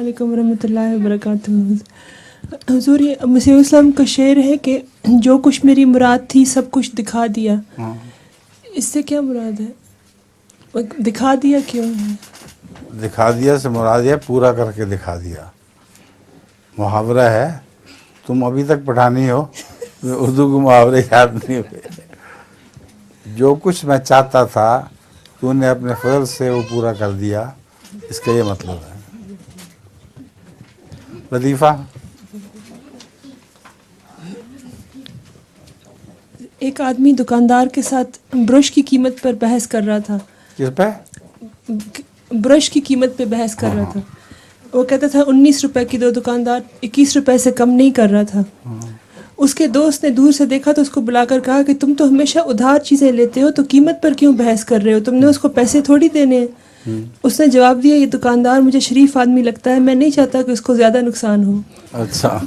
علیکم ورحمۃ اللہ وبرکاتہ. حضور یہ مسیح اسلام کا شعر ہے کہ جو کچھ میری مراد تھی سب کچھ دکھا دیا. اس سے کیا مراد ہے؟ دکھا دیا کیوں ہے؟ دکھا دیا سے مراد ہے پورا کر کے دکھا دیا. محاورہ ہے، تم ابھی تک پٹھانی ہو، اردو کے محاورے یاد نہیں ہوئے. جو کچھ میں چاہتا تھا تو نے اپنے فضل سے وہ پورا کر دیا، اس کا یہ مطلب ہے. لطیفہ، ایک آدمی دکاندار کے ساتھ برش کی قیمت پر بحث کر رہا تھا. کس پہ؟ برش کی قیمت پہ بحث کر رہا تھا. وہ کہتا تھا 19 روپے کی دو، دکاندار 21 روپے سے کم نہیں کر رہا تھا. اس کے دوست نے دور سے دیکھا تو اس کو بلا کر کہا کہ تم تو ہمیشہ ادھار چیزیں لیتے ہو تو قیمت پر کیوں بحث کر رہے ہو؟ تم نے اس کو پیسے تھوڑی دینے ہیں. اس نے جواب دیا، یہ دکاندار مجھے شریف آدمی لگتا ہے، میں نہیں چاہتا کہ اس کو زیادہ نقصان ہو. اچھا.